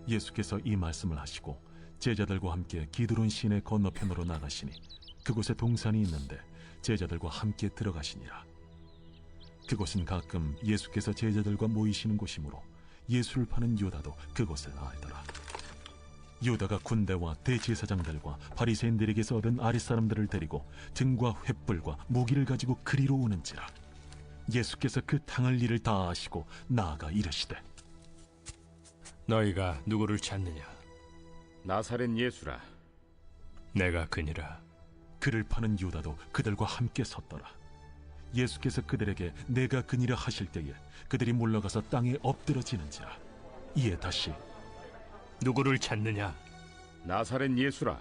예수께서 이 말씀을 하시고 제자들과 함께 기드론 시내 건너편으로 나가시니 그곳에 동산이 있는데 제자들과 함께 들어가시니라. 그곳은 가끔 예수께서 제자들과 모이시는 곳이므로 예수를 파는 유다도 그곳을 알더라. 유다가 군대와 대제사장들과 바리새인들에게서 얻은 아랫사람들을 데리고 등과 횃불과 무기를 가지고 그리로 오는지라. 예수께서 그 당할 일을 다 아시고 나아가 이르시되, 너희가 누구를 찾느냐? 나사렛 예수라. 내가 그니라. 그를 파는 유다도 그들과 함께 섰더라. 예수께서 그들에게 내가 그니라 하실 때에 그들이 물러가서 땅에 엎드러지는지라. 이에 다시 누구를 찾느냐? 나사렛 예수라.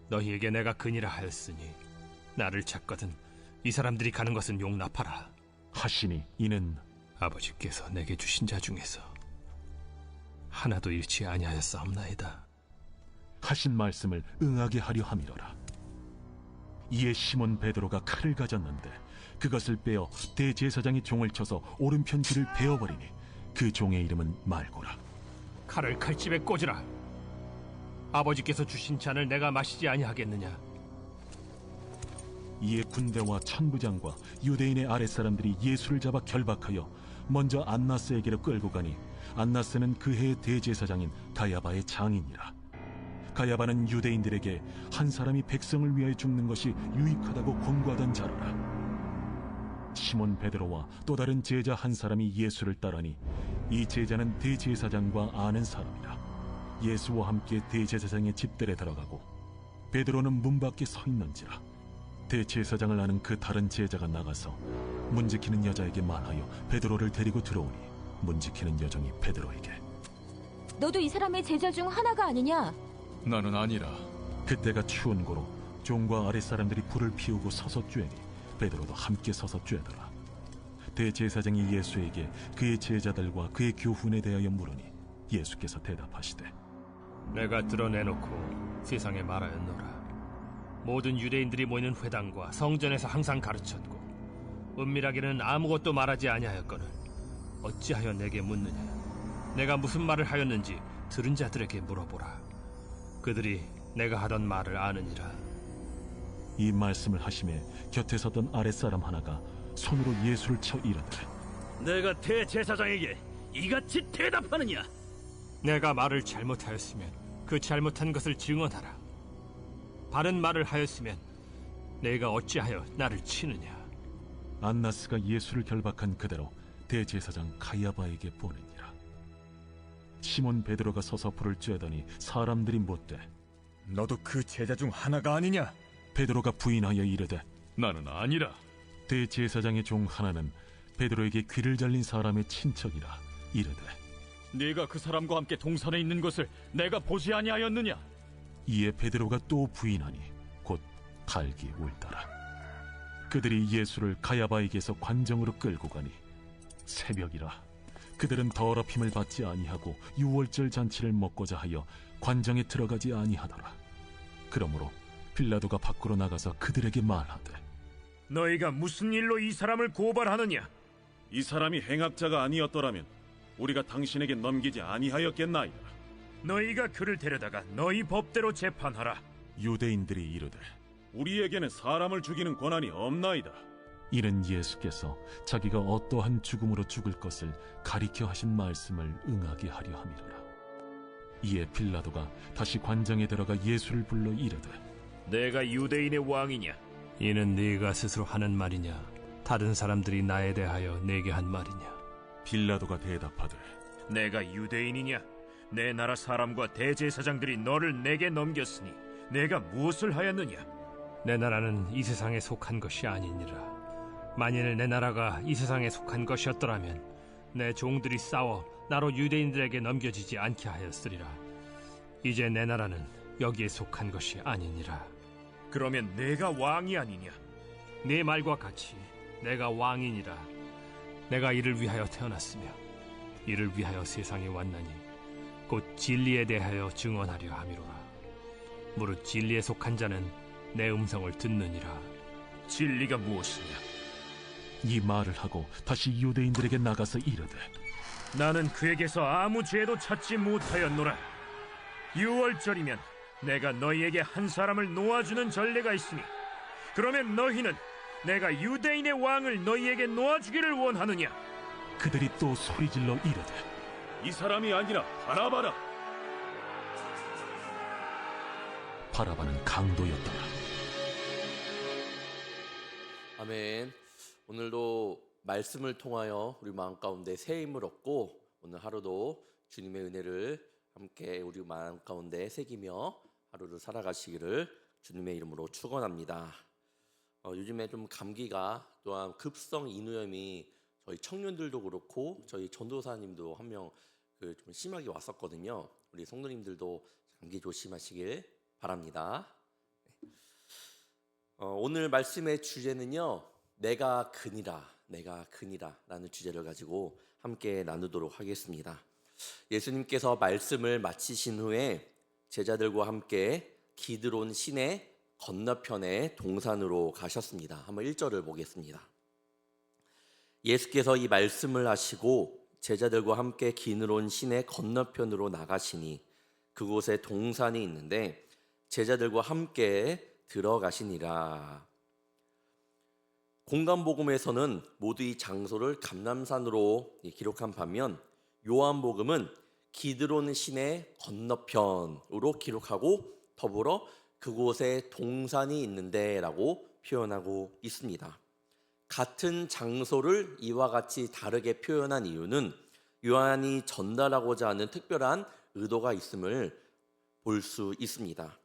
너희에게 내가 그니라 하였으니 나를 찾거든 이 사람들이 가는 것은 용납하라. 하시니 이는 아버지께서 내게 주신 자 중에서 하나도 잃지 아니하였사옵나이다. 하신 말씀을 응하게 하려 함이로라. 이에 시몬 베드로가 칼을 가졌는데 그것을 빼어 대제사장이 종을 쳐서 오른편 귀를 베어버리니 그 종의 이름은 말고라. 칼을 칼집에 꽂으라. 아버지께서 주신 잔을 내가 마시지 아니하겠느냐? 이에 군대와 천부장과 유대인의 아랫사람들이 예수를 잡아 결박하여 먼저 안나스에게로 끌고 가니 안나스는 그 해의 대제사장인 가야바의 장인이라. 가야바는 유대인들에게 한 사람이 백성을 위하여 죽는 것이 유익하다고 권고하던 자로라. 시몬 베드로와 또 다른 제자 한 사람이 예수를 따르니 이 제자는 대제사장과 아는 사람이라. 예수와 함께 대제사장의 집들에 들어가고 베드로는 문 밖에 서 있는지라. 대제사장을 아는 그 다른 제자가 나가서 문 지키는 여자에게 말하여 베드로를 데리고 들어오니 문 지키는 여종이 베드로에게, 너도 이 사람의 제자 중 하나가 아니냐? 나는 아니라. 그때가 추운 고로 종과 아랫사람들이 불을 피우고 서서 쬐니 베드로도 함께 서서 쬐더라. 대제사장이 예수에게 그의 제자들과 그의 교훈에 대하여 물으니 예수께서 대답하시되, 내가 드러내놓고 세상에 말하였노라. 모든 유대인들이 모이는 회당과 성전에서 항상 가르쳤고 은밀하게는 아무것도 말하지 아니하였거늘 어찌하여 내게 묻느냐? 내가 무슨 말을 하였는지 들은 자들에게 물어보라. 그들이 내가 하던 말을 아느니라. 이 말씀을 하심에 곁에 섰던 아랫사람 하나가 손으로 예수를 쳐 이르되, 내가 대제사장에게 이같이 대답하느냐? 내가 말을 잘못하였으면 그 잘못한 것을 증언하라. 바른 말을 하였으면 내가 어찌하여 나를 치느냐? 안나스가 예수를 결박한 그대로 대제사장 가야바에게 보내니라. 시몬 베드로가 서서 불을 쬐더니 사람들이 묻되, 너도 그 제자 중 하나가 아니냐? 베드로가 부인하여 이르되, 나는 아니라. 대제사장의 종 하나는 베드로에게 귀를 잘린 사람의 친척이라 이르되, 네가 그 사람과 함께 동산에 있는 것을 내가 보지 아니하였느냐? 이에 베드로가 또 부인하니 곧 갈기 울더라. 그들이 예수를 가야바에게서 관정으로 끌고 가니 새벽이라. 그들은 더럽힘을 받지 아니하고 유월절 잔치를 먹고자 하여 관정에 들어가지 아니하더라. 그러므로 빌라도가 밖으로 나가서 그들에게 말하되, 너희가 무슨 일로 이 사람을 고발하느냐? 이 사람이 행악자가 아니었더라면 우리가 당신에게 넘기지 아니하였겠나이다. 너희가 그를 데려다가 너희 법대로 재판하라. 유대인들이 이르되, 우리에게는 사람을 죽이는 권한이 없나이다. 이는 예수께서 자기가 어떠한 죽음으로 죽을 것을 가리켜 하신 말씀을 응하게 하려 함이로라. 이에 빌라도가 다시 관정에 들어가 예수를 불러 이르되, 내가 유대인의 왕이냐? 이는 네가 스스로 하는 말이냐? 다른 사람들이 나에 대하여 내게 한 말이냐? 빌라도가 대답하되, 내가 유대인이냐? 내 나라 사람과 대제사장들이 너를 내게 넘겼으니 내가 무엇을 하였느냐? 내 나라는 이 세상에 속한 것이 아니니라. 만일 내 나라가 이 세상에 속한 것이었더라면 내 종들이 싸워 나로 유대인들에게 넘겨지지 않게 하였으리라. 이제 내 나라는 여기에 속한 것이 아니니라. 그러면 내가 왕이 아니냐? 네 말과 같이 내가 왕이니라. 내가 이를 위하여 태어났으며 이를 위하여 세상에 왔나니 곧 진리에 대하여 증언하려 함이로라. 무릇 진리에 속한 자는 내 음성을 듣느니라. 진리가 무엇이냐? 이 말을 하고 다시 유대인들에게 나가서 이르되, 나는 그에게서 아무 죄도 찾지 못하였노라. 유월절이면 내가 너희에게 한 사람을 놓아주는 전례가 있으니 그러면 너희는 내가 유대인의 왕을 너희에게 놓아주기를 원하느냐? 그들이 또 소리질러 이르되 이 사람이 아니라 바라바라. 바라바는 강도였더라. 아멘. 오늘도 말씀을 통하여 우리 마음 가운데 새 힘을 얻고 오늘 하루도 주님의 은혜를 함께 우리 마음 가운데 새기며 하루를 살아가시기를 주님의 이름으로 축원합니다. 요즘에 좀 감기가 또한 급성 인후염이 저희 청년들도 그렇고 저희 전도사님도 한 명 좀 심하게 왔었거든요. 우리 성도님들도 감기 조심하시길 바랍니다. 오늘 말씀의 주제는요, 내가 그니라 라는 주제를 가지고 함께 나누도록 하겠습니다. 예수님께서 말씀을 마치신 후에 제자들과 함께 기드론 시내 건너편의 동산으로 가셨습니다. 한번 1절을 보겠습니다. 예수께서 이 말씀을 하시고 제자들과 함께 기드론 시내 건너편으로 나가시니 그곳에 동산이 있는데 제자들과 함께 들어가시니라. 공간복음에서는 모두 이 장소를 감람산으로 기록한 반면 요한복음은 기드론 시내 건너편으로 기록하고 더불어 그곳에 동산이 있는데 라고 표현하고 있습니다. 같은 장소를 이와 같이 다르게 표현한 이유는 요한이 전달하고자 하는 특별한 의도가 있음을 볼 수 있습니다.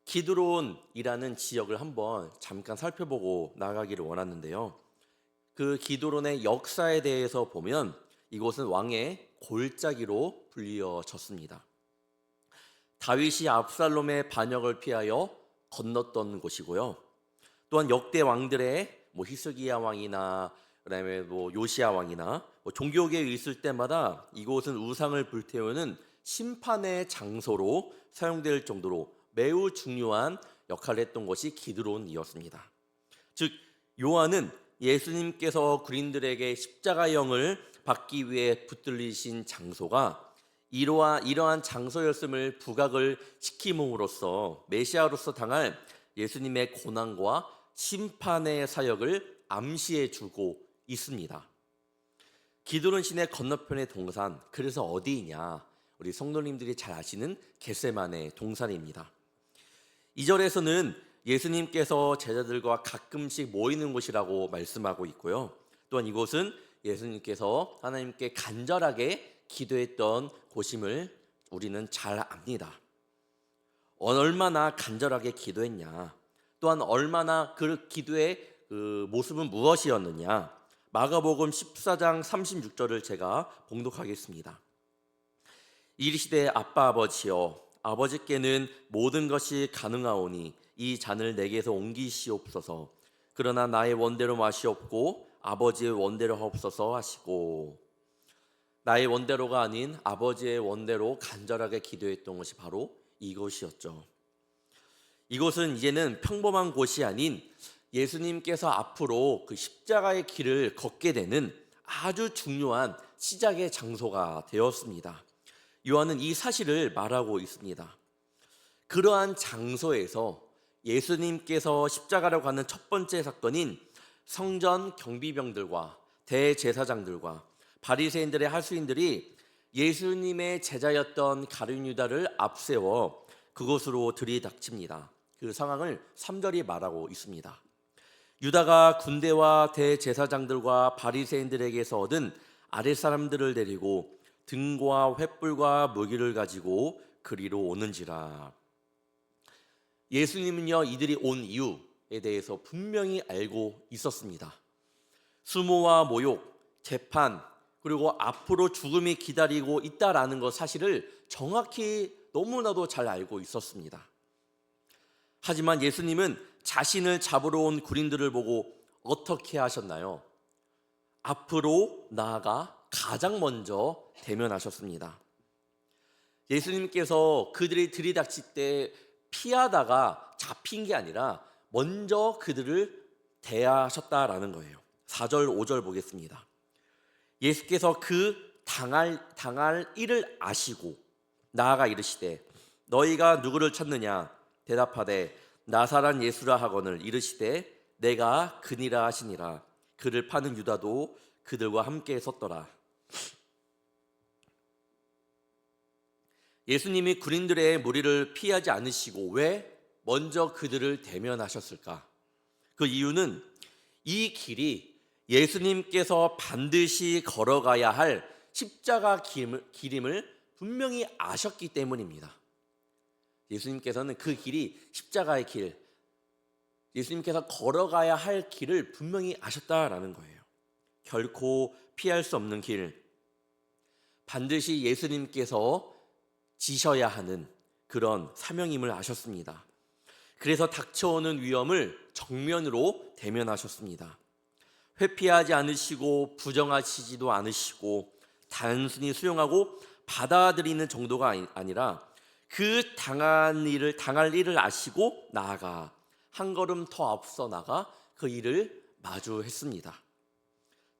기드론이라는 지역을 한번 잠깐 살펴보고 나가기를 원하는데요. 그 기드론의 역사에 대해서 보면 이곳은 왕의 골짜기로 불리어졌습니다. 다윗이 압살롬의 반역을 피하여 건넜던 곳이고요. 또한 역대 왕들의 히스기야 왕이나 그다음에 요시야 왕이나 종교계에 있을 때마다 이곳은 우상을 불태우는 심판의 장소로 사용될 정도로 매우 중요한 역할을 했던 것이 기드론이었습니다. 즉 요한은 예수님께서 그린들에게 십자가형을 받기 위해 붙들리신 장소가 이러한 장소였음을 부각을 시킴으로써 메시아로서 당할 예수님의 고난과 심판의 사역을 암시해주고 있습니다. 기드론 시내 건너편의 동산, 그래서 어디이냐? 우리 성도님들이 잘 아시는 겟세마네 동산입니다. 2절에서는 예수님께서 제자들과 가끔씩 모이는 곳이라고 말씀하고 있고요. 또한 이곳은 예수님께서 하나님께 간절하게 기도했던 곳임을 우리는 잘 압니다. 얼마나 간절하게 기도했냐? 또한 얼마나 그 기도의 모습은 무엇이었느냐? 마가복음 14장 36절을 제가 봉독하겠습니다. 이르시되 아빠 아버지여 아버지께는 모든 것이 가능하오니 이 잔을 내게서 옮기시옵소서. 그러나 나의 원대로 마시옵고 아버지의 원대로 하옵소서 하시고, 나의 원대로가 아닌 아버지의 원대로 간절하게 기도했던 것이 바로 이것이었죠. 이곳은 이제는 평범한 곳이 아닌 예수님께서 앞으로 그 십자가의 길을 걷게 되는 아주 중요한 시작의 장소가 되었습니다. 요한은 이 사실을 말하고 있습니다. 그러한 장소에서 예수님께서 십자가로 가는 첫 번째 사건인 성전 경비병들과 대제사장들과 바리새인들의 할수인들이 예수님의 제자였던 가룟 유다를 앞세워 그곳으로 들이닥칩니다. 그 상황을 3절이 말하고 있습니다. 유다가 군대와 대제사장들과 바리새인들에게서 얻은 아랫사람들을 데리고 등과 횃불과 무기를 가지고 그리로 오는지라. 예수님은요, 이들이 온 이유에 대해서 분명히 알고 있었습니다. 수모와 모욕, 재판, 그리고 앞으로 죽음이 기다리고 있다라는 것 사실을 정확히 너무나도 잘 알고 있었습니다. 하지만 예수님은 자신을 잡으러 온 군인들을 보고 어떻게 하셨나요? 앞으로 나아가 가장 먼저 대면하셨습니다. 예수님께서 그들이 들이닥칠 때 피하다가 잡힌 게 아니라 먼저 그들을 대하셨다라는 거예요. 4절, 5절 보겠습니다. 예수께서 그 당할 일을 아시고 나아가 이르시되 너희가 누구를 찾느냐 대답하되 나사란 예수라 하거늘 이르시되 내가 그니라 하시니라. 그를 파는 유다도 그들과 함께 섰더라. 예수님이 군인들의 무리를 피하지 않으시고 왜 먼저 그들을 대면하셨을까? 그 이유는 이 길이 예수님께서 반드시 걸어가야 할 십자가 길임을 분명히 아셨기 때문입니다. 예수님께서는 그 길이 십자가의 길, 예수님께서 걸어가야 할 길을 분명히 아셨다라는 거예요. 결코 피할 수 없는 길, 반드시 예수님께서 지셔야 하는 그런 사명임을 아셨습니다. 그래서 닥쳐오는 위험을 정면으로 대면하셨습니다. 회피하지 않으시고 부정하시지도 않으시고 단순히 수용하고 받아들이는 정도가 아니라 그 당할 일을 아시고 나아가 한 걸음 더 앞서 나가 그 일을 마주했습니다.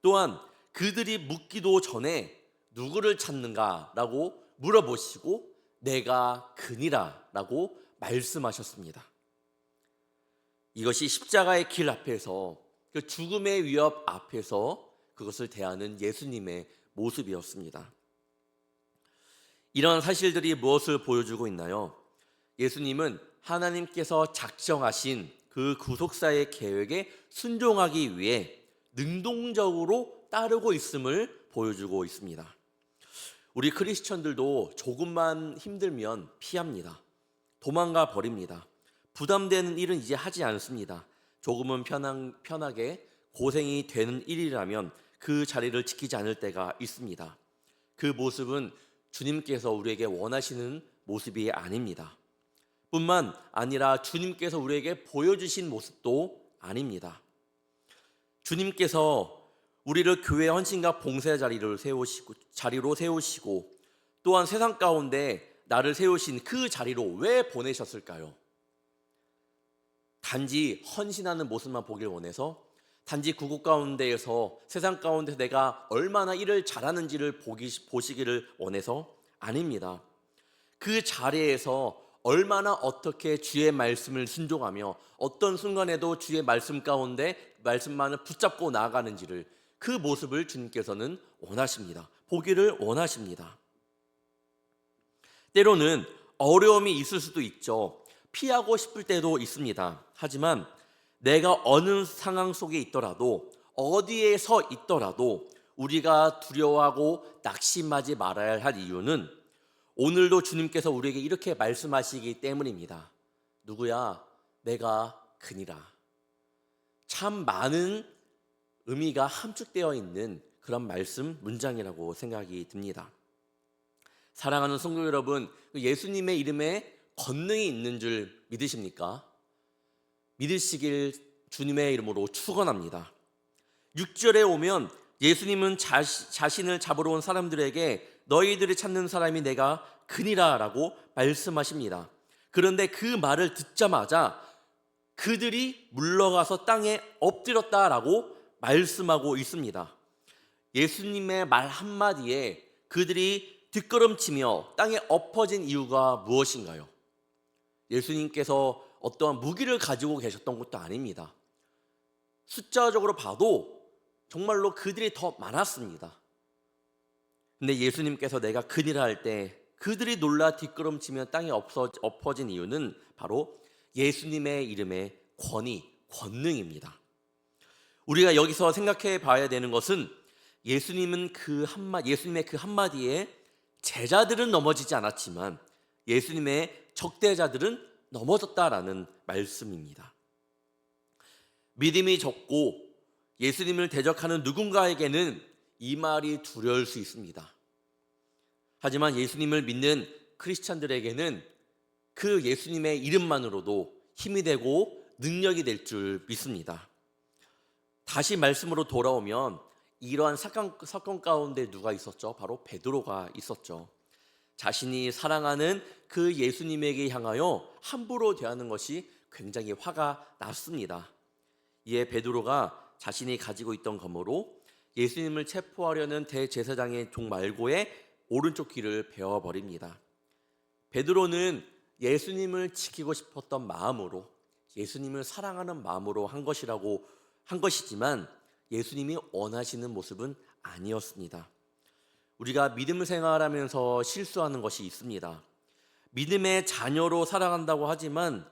또한 그들이 묻기도 전에 누구를 찾는가라고 물어보시고 내가 그니라 라고 말씀하셨습니다. 이것이 십자가의 길 앞에서, 그 죽음의 위협 앞에서 그것을 대하는 예수님의 모습이었습니다. 이런 사실들이 무엇을 보여주고 있나요? 예수님은 하나님께서 작정하신 그 구속사의 계획에 순종하기 위해 능동적으로 따르고 있음을 보여주고 있습니다. 우리 크리스천들도 조금만 힘들면 피합니다. 도망가 버립니다. 부담되는 일은 이제 하지 않습니다. 조금은 편하게 고생이 되는 일이라면 그 자리를 지키지 않을 때가 있습니다. 그 모습은 주님께서 우리에게 원하시는 모습이 아닙니다. 뿐만 아니라 주님께서 우리에게 보여주신 모습도 아닙니다. 주님께서 우리를 교회 헌신과 봉사 자리로 세우시고 또한 세상 가운데 나를 세우신 그 자리로 왜 보내셨을까요? 단지 헌신하는 모습만 보길 원해서, 단지 구국 가운데에서 세상 가운데서 내가 얼마나 일을 잘하는지를 보시기를 원해서 아닙니다. 그 자리에서 얼마나 어떻게 주의 말씀을 순종하며 어떤 순간에도 주의 말씀 가운데 말씀만을 붙잡고 나아가는지를, 그 모습을 주님께서는 원하십니다. 보기를 원하십니다. 때로는 어려움이 있을 수도 있죠. 피하고 싶을 때도 있습니다. 하지만 내가 어느 상황 속에 있더라도, 어디에 서 있더라도 우리가 두려워하고 낙심하지 말아야 할 이유는 오늘도 주님께서 우리에게 이렇게 말씀하시기 때문입니다. 누구야? 내가 그니라. 참 많은 의미가 함축되어 있는 그런 말씀 문장이라고 생각이 듭니다. 사랑하는 성도 여러분, 예수님의 이름에 권능이 있는 줄 믿으십니까? 믿으시길 주님의 이름으로 축원합니다. 6절에 오면 예수님은 자신을 잡으러 온 사람들에게 너희들이 찾는 사람이 내가 그니라 라고 말씀하십니다. 그런데 그 말을 듣자마자 그들이 물러가서 땅에 엎드렸다라고 말씀하고 있습니다. 예수님의 말 한마디에 그들이 뒷걸음치며 땅에 엎어진 이유가 무엇인가요? 예수님께서 어떠한 무기를 가지고 계셨던 것도 아닙니다. 숫자적으로 봐도 정말로 그들이 더 많았습니다. 근데 예수님께서 내가 그니라 할 때 그들이 놀라 뒷걸음치며 땅에 엎어진 이유는 바로 예수님의 이름의 권능입니다. 우리가 여기서 생각해 봐야 되는 것은 예수님의 그 한마디에 제자들은 넘어지지 않았지만 예수님의 적대자들은 넘어졌다라는 말씀입니다. 믿음이 적고 예수님을 대적하는 누군가에게는 이 말이 두려울 수 있습니다. 하지만 예수님을 믿는 크리스찬들에게는 그 예수님의 이름만으로도 힘이 되고 능력이 될 줄 믿습니다. 다시 말씀으로 돌아오면 이러한 사건 가운데 누가 있었죠? 바로 베드로가 있었죠. 자신이 사랑하는 그 예수님에게 향하여 함부로 대하는 것이 굉장히 화가 났습니다. 이에 베드로가 자신이 가지고 있던 검으로 예수님을 체포하려는 대제사장의 종 말고의 오른쪽 귀를 베어버립니다. 베드로는 예수님을 지키고 싶었던 마음으로, 예수님을 사랑하는 마음으로 한 것이지만 예수님이 원하시는 모습은 아니었습니다. 우리가 믿음 생활하면서 실수하는 것이 있습니다. 믿음의 자녀로 살아간다고 하지만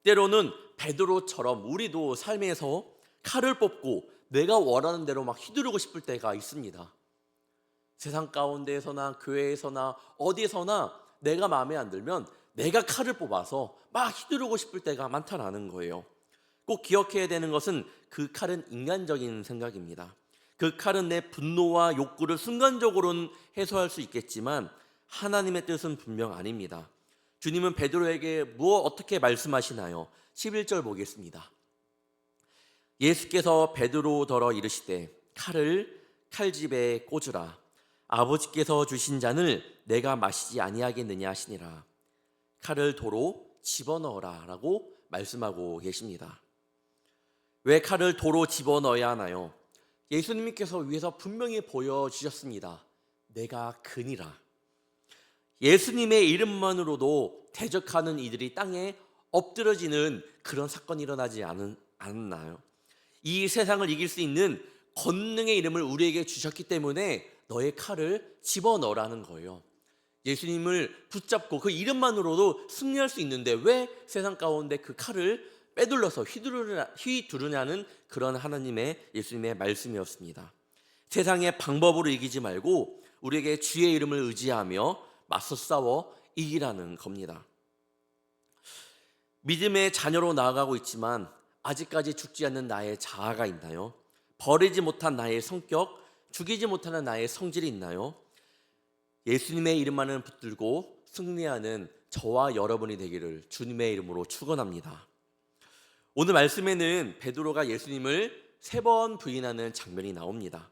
때로는 베드로처럼 우리도 삶에서 칼을 뽑고 내가 원하는 대로 막 휘두르고 싶을 때가 있습니다. 세상 가운데에서나 교회에서나 어디서나 내가 마음에 안 들면 내가 칼을 뽑아서 막 휘두르고 싶을 때가 많다라는 거예요. 꼭 기억해야 되는 것은 그 칼은 인간적인 생각입니다. 그 칼은 내 분노와 욕구를 순간적으로는 해소할 수 있겠지만 하나님의 뜻은 분명 아닙니다. 주님은 베드로에게 어떻게 말씀하시나요? 11절 보겠습니다. 예수께서 베드로더러 이르시되 칼을 칼집에 꽂으라. 아버지께서 주신 잔을 내가 마시지 아니하겠느냐 하시니라. 칼을 도로 집어넣어라 라고 말씀하고 계십니다. 왜 칼을 도로 집어넣어야 하나요? 예수님께서 위에서 분명히 보여주셨습니다. 내가 근이라. 예수님의 이름만으로도 대적하는 이들이 땅에 엎드러지는 그런 사건이 일어나지 않았나요? 이 세상을 이길 수 있는 권능의 이름을 우리에게 주셨기 때문에 너의 칼을 집어넣으라는 거예요. 예수님을 붙잡고 그 이름만으로도 승리할 수 있는데 왜 세상 가운데 그 칼을 빼둘러서 휘두르냐는 그런 예수님의 말씀이었습니다. 세상의 방법으로 이기지 말고 우리에게 주의 이름을 의지하며 맞서 싸워 이기라는 겁니다. 믿음의 자녀로 나아가고 있지만 아직까지 죽지 않는 나의 자아가 있나요? 버리지 못한 나의 성격, 죽이지 못하는 나의 성질이 있나요? 예수님의 이름만을 붙들고 승리하는 저와 여러분이 되기를 주님의 이름으로 축원합니다. 오늘 말씀에는 베드로가 예수님을 3번 부인하는 장면이 나옵니다.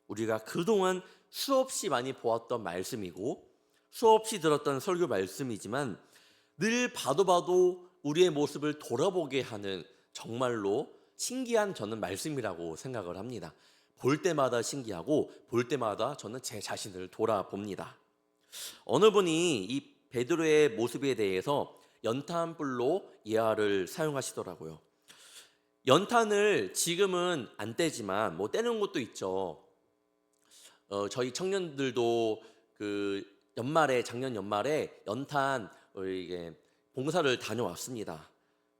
우리가 그동안 수없이 많이 보았던 말씀이고 수없이 들었던 설교 말씀이지만 늘 봐도 우리의 모습을 돌아보게 하는 정말로 신기한 저는 말씀이라고 생각을 합니다. 볼 때마다 신기하고 볼 때마다 저는 제 자신을 돌아봅니다. 어느 분이 이 베드로의 모습에 대해서 연탄불로 예화를 사용하시더라고요. 연탄을 지금은 안 떼지만 떼는 곳도 있죠. 저희 청년들도 작년 연말에 연탄 이게 봉사를 다녀왔습니다.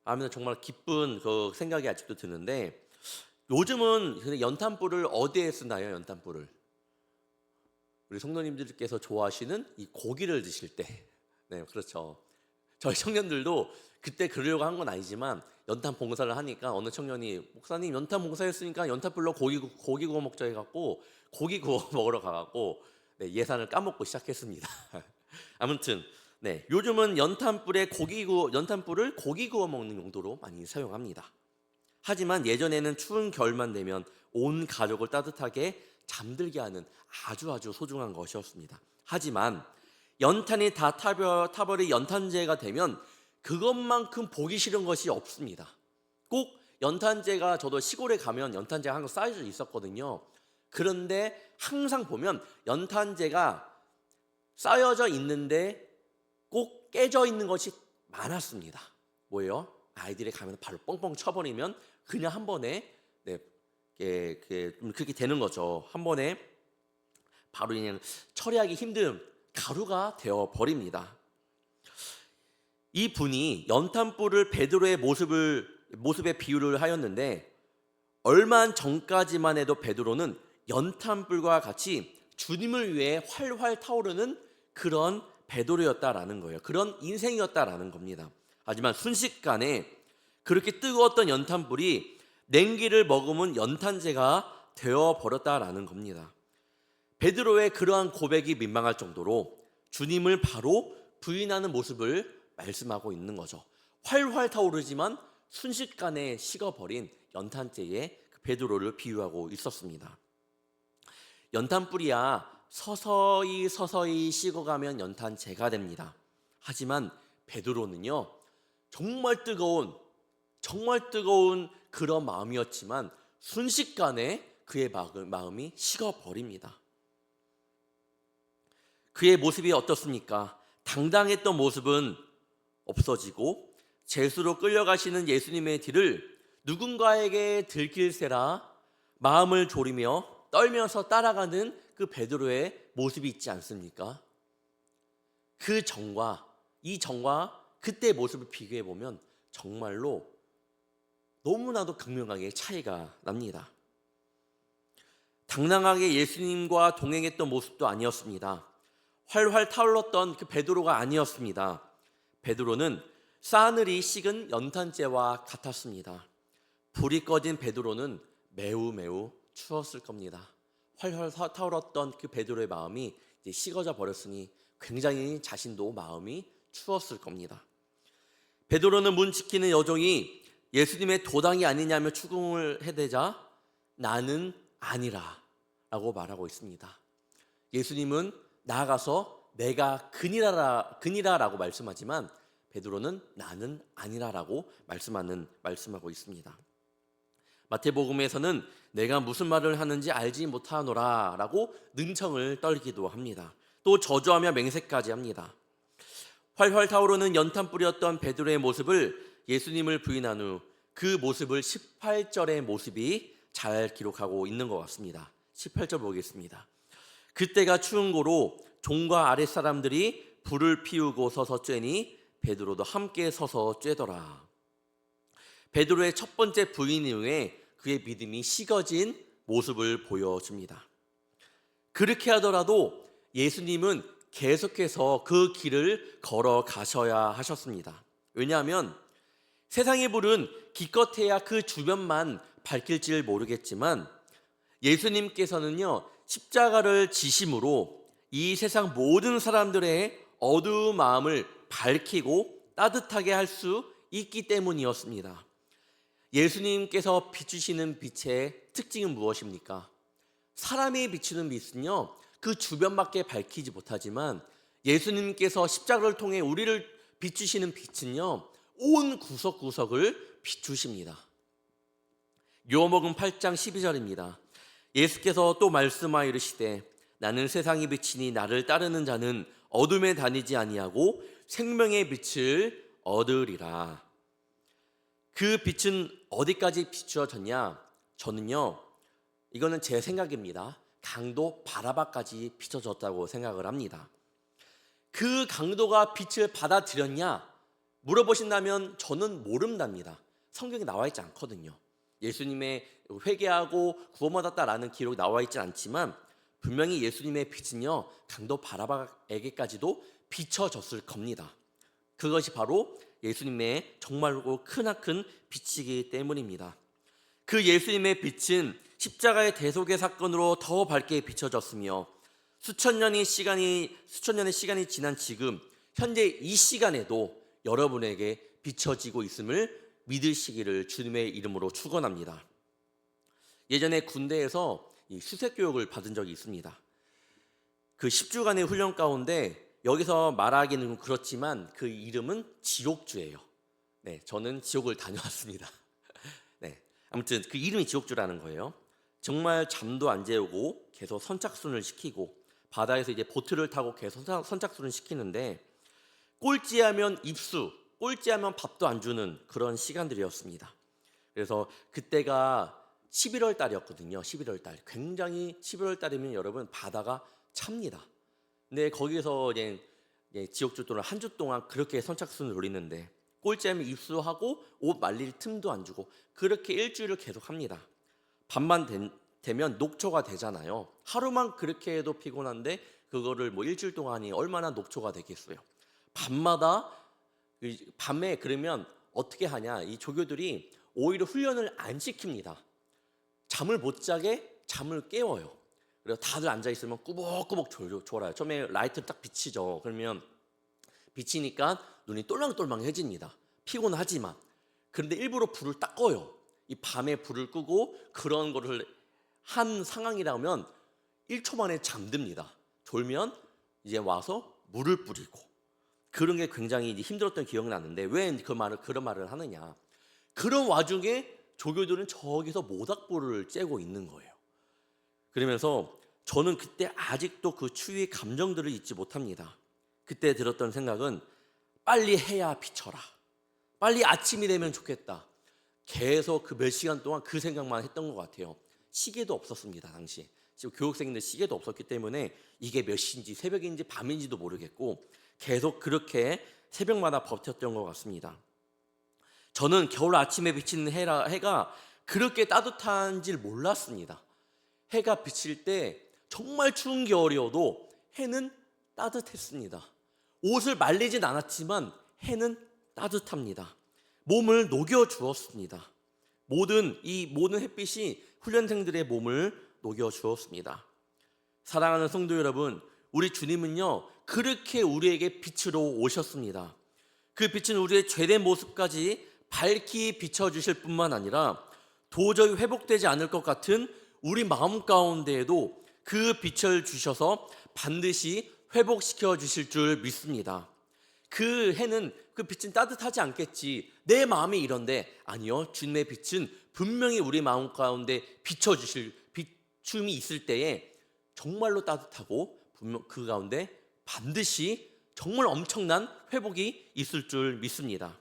하면 정말 기쁜 그 생각이 아직도 드는데 요즘은 연탄불을 어디에 쓰나요? 연탄불을 우리 성도님들께서 좋아하시는 이 고기를 드실 때, 네 그렇죠. 저희 청년들도 그때 그러려고 한 건 아니지만 연탄 봉사를 하니까 어느 청년이 목사님 연탄 봉사했으니까 연탄불로 고기 구워 먹자 해갖고 고기 구워 먹으러 가갖고 예산을 까먹고 시작했습니다. 아무튼 요즘은 연탄불을 고기 구워 먹는 용도로 많이 사용합니다. 하지만 예전에는 추운 겨울만 되면 온 가족을 따뜻하게 잠들게 하는 아주 소중한 것이었습니다. 하지만 연탄이 다 타버린 연탄재가 되면 그것만큼 보기 싫은 것이 없습니다. 꼭 연탄재가 저도 시골에 가면 연탄재가 항상 쌓여져 있었거든요. 그런데 항상 보면 연탄재가 쌓여져 있는데 꼭 깨져 있는 것이 많았습니다. 뭐예요? 아이들이 가면 바로 뻥뻥 쳐버리면 그냥 한 번에 그렇게 되는 거죠. 한 번에 바로 그냥 처리하기 힘든 가루가 되어 버립니다. 이 분이 연탄불을 베드로의 모습에 비유를 하였는데 얼마 전까지만 해도 베드로는 연탄불과 같이 주님을 위해 활활 타오르는 그런 베드로였다라는 거예요. 그런 인생이었다라는 겁니다. 하지만 순식간에 그렇게 뜨거웠던 연탄불이 냉기를 머금은 연탄재가 되어버렸다라는 겁니다. 베드로의 그러한 고백이 민망할 정도로 주님을 바로 부인하는 모습을 말씀하고 있는 거죠. 활활 타오르지만 순식간에 식어버린 연탄재에 베드로를 비유하고 있었습니다. 연탄불이야 서서히 식어가면 연탄재가 됩니다. 하지만 베드로는요 정말 뜨거운 그런 마음이었지만 순식간에 그의 마음이 식어버립니다. 그의 모습이 어떻습니까? 당당했던 모습은 없어지고 제수로 끌려가시는 예수님의 뒤를 누군가에게 들킬세라 마음을 졸이며 떨면서 따라가는 그 베드로의 모습이 있지 않습니까? 그 전과 이 전과 그때의 모습을 비교해 보면 정말로 너무나도 극명하게 차이가 납니다. 당당하게 예수님과 동행했던 모습도 아니었습니다. 활활 타올랐던 그 베드로가 아니었습니다. 베드로는 싸늘히 식은 연탄재와 같았습니다. 불이 꺼진 베드로는 매우 추웠을 겁니다. 활활 타올랐던 그 베드로의 마음이 이제 식어져 버렸으니 굉장히 자신도 마음이 추웠을 겁니다. 베드로는 문 지키는 여종이 예수님의 도당이 아니냐며 추궁을 해대자 나는 아니라 라고 말하고 있습니다. 예수님은 나아가서 내가 그니라라고 말씀하지만 베드로는 나는 아니라라고 말씀하고 있습니다. 마태복음에서는 내가 무슨 말을 하는지 알지 못하노라 라고 능청을 떨기도 합니다. 또 저주하며 맹세까지 합니다. 활활 타오르는 연탄불이었던 베드로의 모습을 예수님을 부인한 후 그 모습을 18절의 모습이 잘 기록하고 있는 것 같습니다. 18절 보겠습니다. 그때가 추운 고로 종과 아랫사람들이 불을 피우고 서서 쬐니 베드로도 함께 서서 쬐더라. 베드로의 첫 번째 부인 이후에 그의 믿음이 식어진 모습을 보여줍니다. 그렇게 하더라도 예수님은 계속해서 그 길을 걸어가셔야 하셨습니다. 왜냐하면 세상의 불은 기껏해야 그 주변만 밝힐지 모르겠지만 예수님께서는요 십자가를 지심으로 이 세상 모든 사람들의 어두운 마음을 밝히고 따뜻하게 할 수 있기 때문이었습니다. 예수님께서 비추시는 빛의 특징은 무엇입니까? 사람이 비추는 빛은요 그 주변밖에 밝히지 못하지만 예수님께서 십자가를 통해 우리를 비추시는 빛은요 온 구석구석을 비추십니다. 요한복음 8장 12절입니다. 예수께서 또 말씀하여 이르시되 나는 세상의 빛이니 나를 따르는 자는 어둠에 다니지 아니하고 생명의 빛을 얻으리라. 그 빛은 어디까지 비추어졌냐? 저는요 이거는 제 생각입니다. 강도 바라바까지 비춰졌다고 생각을 합니다. 그 강도가 빛을 받아들였냐? 물어보신다면 저는 모른답니다. 성경에 나와 있지 않거든요. 예수님의 회개하고 구원받았다라는 기록이 나와 있지 않지만 분명히 예수님의 빛은요 강도 바라바에게까지도 비춰졌을 겁니다. 그것이 바로 예수님의 정말로 크나큰 빛이기 때문입니다. 그 예수님의 빛은 십자가의 대속의 사건으로 더 밝게 비춰졌으며 수천 년의 시간이 지난 지금 현재 이 시간에도 여러분에게 비춰지고 있음을 믿으시기를 주님의 이름으로 축원합니다. 예전에 군대에서 이 수색 교육을 받은 적이 있습니다. 그 10주간의 훈련 가운데 여기서 말하기는 그렇지만 그 이름은 지옥주예요. 네, 저는 지옥을 다녀왔습니다. 네, 아무튼 그 이름이 지옥주라는 거예요. 정말 잠도 안 재우고 계속 선착순을 시키고 바다에서 이제 보트를 타고 계속 선착순을 시키는데 꼴찌하면 입수, 꼴찌하면 밥도 안 주는 그런 시간들이었습니다. 그래서 그때가 11월 달이었거든요. 11월 달. 굉장히 11월 달이면 여러분 바다가 찹니다. 근데 거기서 이제 지옥주 또는 한 주 동안 그렇게 선착순을 노리는데 꼴찌하면 입수하고 옷 말릴 틈도 안 주고 그렇게 일주일을 계속 합니다. 밤만 되면 녹초가 되잖아요. 하루만 그렇게 해도 피곤한데 그거를 뭐 일주일 동안이 얼마나 녹초가 되겠어요. 밤에 그러면 어떻게 하냐? 이 조교들이 오히려 훈련을 안 시킵니다. 잠을 못 자게 잠을 깨워요. 그래서 다들 앉아 있으면 꾸벅꾸벅 졸아요. 처음에 라이트를 딱 비치죠. 그러면 비치니까 눈이 똘망똘망해집니다. 피곤하지만. 그런데 일부러 불을 딱 꺼요. 이 밤에 불을 끄고 그런 거를 한 상황이라면 1초 만에 잠듭니다. 졸면 이제 와서 물을 뿌리고 그런 게 굉장히 힘들었던 기억이 나는데 왜 그런 말을 하느냐? 그런 와중에 조교들은 저기서 모닥불을 쬐고 있는 거예요. 그러면서 저는 그때 아직도 그 추위의 감정들을 잊지 못합니다. 그때 들었던 생각은 빨리 해야 비쳐라. 빨리 아침이 되면 좋겠다. 계속 그 몇 시간 동안 그 생각만 했던 것 같아요. 시계도 없었습니다, 당시. 지금 교육생인데 시계도 없었기 때문에 이게 몇 시인지 새벽인지 밤인지도 모르겠고 계속 그렇게 새벽마다 버텼던 것 같습니다. 저는 겨울 아침에 비치는 해가 그렇게 따뜻한 줄 몰랐습니다. 해가 비칠 때 정말 추운 겨울이어도 해는 따뜻했습니다. 옷을 말리진 않았지만 해는 따뜻합니다. 몸을 녹여주었습니다. 모든 햇빛이 훈련생들의 몸을 녹여주었습니다. 사랑하는 성도 여러분, 우리 주님은요 그렇게 우리에게 빛으로 오셨습니다. 그 빛은 우리의 죄된 모습까지 밝히 비춰주실 뿐만 아니라 도저히 회복되지 않을 것 같은 우리 마음 가운데에도 그 빛을 주셔서 반드시 회복시켜 주실 줄 믿습니다. 그 빛은 따뜻하지 않겠지, 내 마음이 이런데, 아니요, 주님의 빛은 분명히 우리 마음 가운데 비춰주실 비춤이 있을 때에 정말로 따뜻하고 분명 그 가운데 반드시 정말 엄청난 회복이 있을 줄 믿습니다.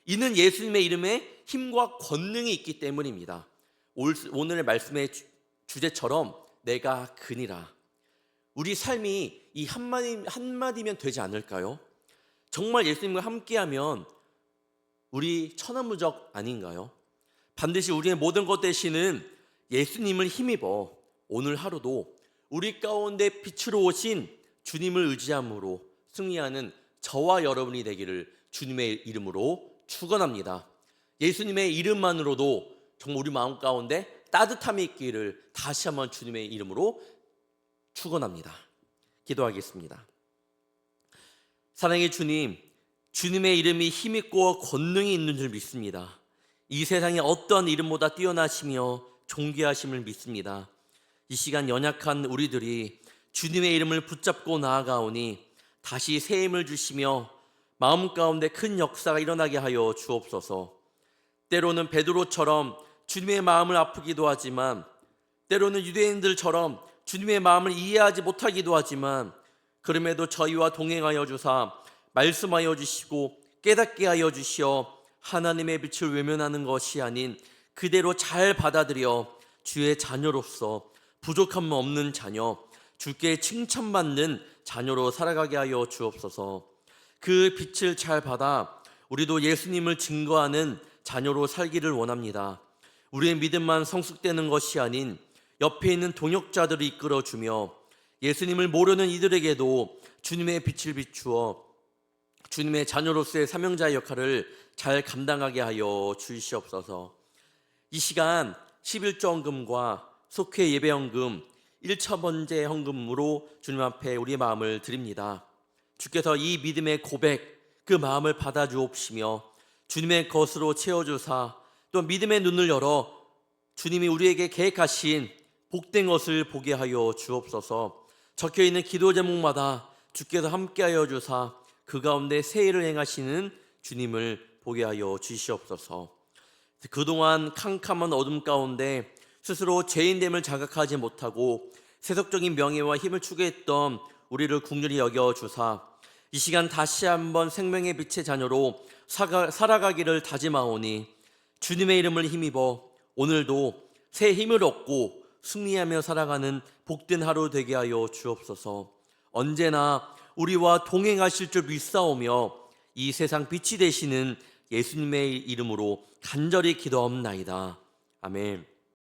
이는 예수님의 이름에 힘과 권능이 있기 때문입니다. 오늘의 말씀의 주제처럼 내가 그니라. 우리 삶이 이 한마디면 되지 않을까요? 정말 예수님과 함께하면 우리 천하무적 아닌가요? 반드시 우리의 모든 것 되시는 예수님을 힘입어 오늘 하루도 우리 가운데 빛으로 오신 주님을 의지함으로 승리하는 저와 여러분이 되기를 주님의 이름으로 축원합니다. 예수님의 이름만으로도 정말 우리 마음 가운데 따뜻함이 있기를 다시 한번 주님의 이름으로 축원합니다. 기도하겠습니다. 사랑의 주님, 주님의 이름이 힘있고 권능이 있는 줄 믿습니다. 이 세상에 어떤 이름보다 뛰어나시며 존귀하심을 믿습니다. 이 시간 연약한 우리들이 주님의 이름을 붙잡고 나아가오니 다시 새 힘을 주시며 마음 가운데 큰 역사가 일어나게 하여 주옵소서. 때로는 베드로처럼 주님의 마음을 아프기도 하지만, 때로는 유대인들처럼 주님의 마음을 이해하지 못하기도 하지만, 그럼에도 저희와 동행하여 주사 말씀하여 주시고 깨닫게 하여 주시어 하나님의 빛을 외면하는 것이 아닌 그대로 잘 받아들여 주의 자녀로서 부족함 없는 자녀, 주께 칭찬받는 자녀로 살아가게 하여 주옵소서. 그 빛을 잘 받아 우리도 예수님을 증거하는 자녀로 살기를 원합니다. 우리의 믿음만 성숙되는 것이 아닌 옆에 있는 동역자들을 이끌어주며 예수님을 모르는 이들에게도 주님의 빛을 비추어 주님의 자녀로서의 사명자의 역할을 잘 감당하게 하여 주시옵소서. 이 시간 11조 헌금과 속회 예배 헌금 1차 번째 헌금으로 주님 앞에 우리의 마음을 드립니다. 주께서 이 믿음의 고백, 그 마음을 받아주옵시며 주님의 것으로 채워주사 또 믿음의 눈을 열어 주님이 우리에게 계획하신 복된 것을 보게 하여 주옵소서. 적혀있는 기도 제목마다 주께서 함께하여 주사 그 가운데 새해를 행하시는 주님을 보게 하여 주시옵소서. 그동안 캄캄한 어둠 가운데 스스로 죄인됨을 자각하지 못하고 세속적인 명예와 힘을 추구했던 우리를 긍휼히 여겨주사 이 시간 다시 한번 생명의 빛의 자녀로 살아가기를 다짐하오니 주님의 이름을 힘입어 오늘도 새 힘을 얻고 승리하며 살아가는 복된 하루 되게 하여 주옵소서. 언제나 우리와 동행하실 줄 믿사오며 이 세상 빛이 되시는 예수님의 이름으로 간절히 기도하옵나이다. 아멘.